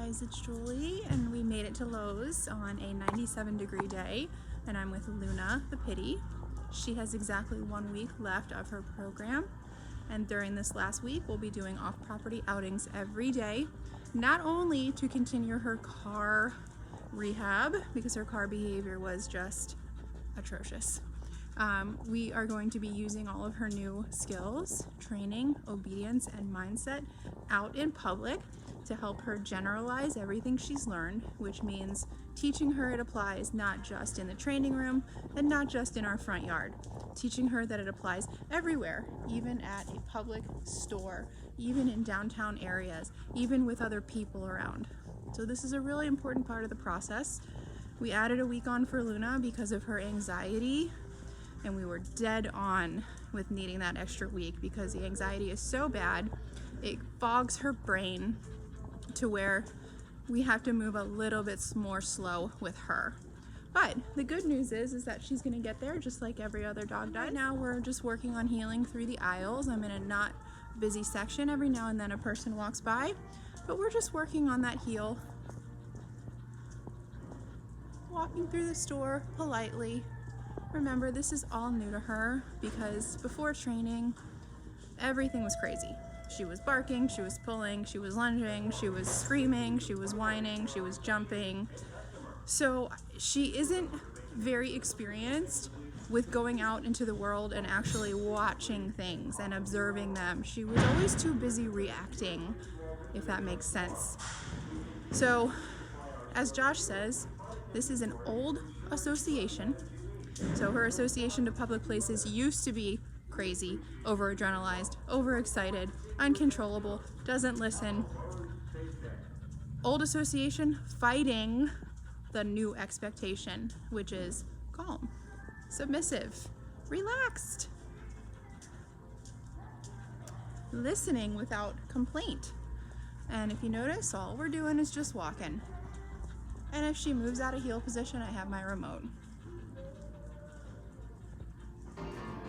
guys, it's Julie, and we made it to Lowe's on a 97-degree day, and I'm with Luna, the Pittie. She has exactly 1 week left of her program, and during this last week we'll be doing off-property outings every day, not only to continue her car rehab because her car behavior was just atrocious. We are going to be using all of her new skills, training, obedience, and mindset out in public to help her generalize everything she's learned, which means teaching her it applies not just in the training room and not just in our front yard. Teaching her that it applies everywhere, even at a public store, even in downtown areas, even with other people around. So this is a really important part of the process. We added a week on for Luna because of her anxiety, and we were dead on with needing that extra week because the anxiety is so bad, it fogs her brain to where we have to move a little bit more slow with her. But the good news is that she's gonna get there just like every other dog does. Right now we're just working on heeling through the aisles. I'm in a not busy section. Every now and then a person walks by, but we're just working on that heel. Walking through the store politely. Remember, this is all new to her because before training, everything was crazy. She was barking, she was pulling, she was lunging, she was screaming, she was whining, she was jumping. So she isn't very experienced with going out into the world and actually watching things and observing them. She was always too busy reacting, if that makes sense. So, as Josh says, this is an old association. So her association to public places used to be crazy, over-adrenalized, overexcited, uncontrollable, doesn't listen. Old association fighting the new expectation, which is calm, submissive, relaxed, listening without complaint. And if you notice, all we're doing is just walking. And if she moves out of heel position, I have my remote.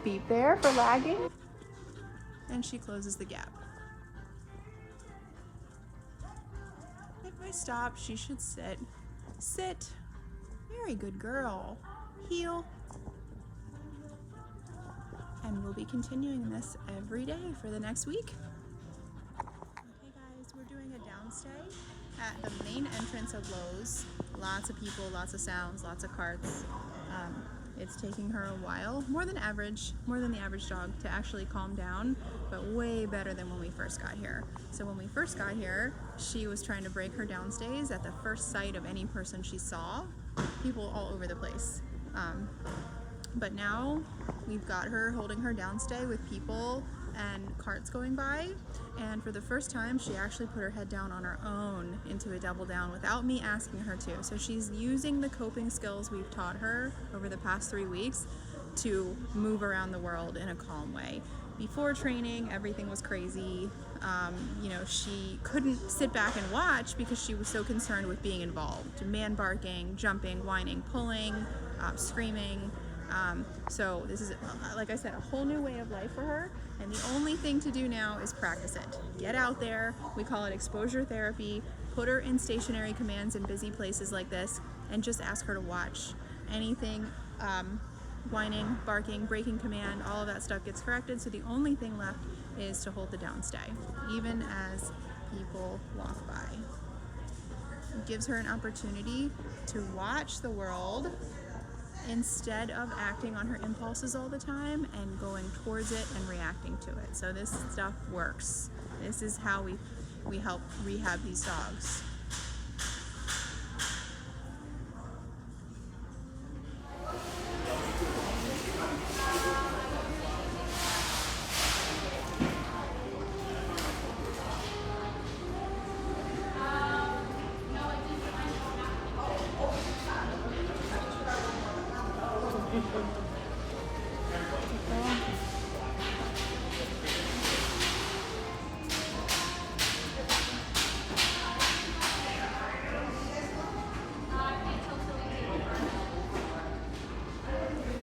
Beep there for lagging, and she closes the gap. If I stop, she should sit. Sit. Very good girl. Heel. And we'll be continuing this every day for the next week. Okay guys, we're doing a downstay at the main entrance of Lowe's. Lots of people, lots of sounds, lots of carts. It's taking her a while, more than the average dog, to actually calm down, but way better than when we first got here. So when we first got here, she was trying to break her downstays at the first sight of any person she saw, people all over the place. But now we've got her holding her downstay with people and carts going by, and for the first time she actually put her head down on her own into a double down without me asking her to. So she's using the coping skills we've taught her over the past 3 weeks to move around the world in a calm way. Before training, everything was crazy. She couldn't sit back and watch because she was so concerned with being involved. Man barking, jumping, whining, pulling, screaming. So this is, like I said, a whole new way of life for her, and the only thing to do now is practice it. Get out there, we call it exposure therapy, put her in stationary commands in busy places like this, and just ask her to watch. Anything, whining, barking, breaking command, all of that stuff gets corrected, so the only thing left is to hold the downstay, even as people walk by. It gives her an opportunity to watch the world instead of acting on her impulses all the time and going towards it and reacting to it. So this stuff works. This is how we help rehab these dogs.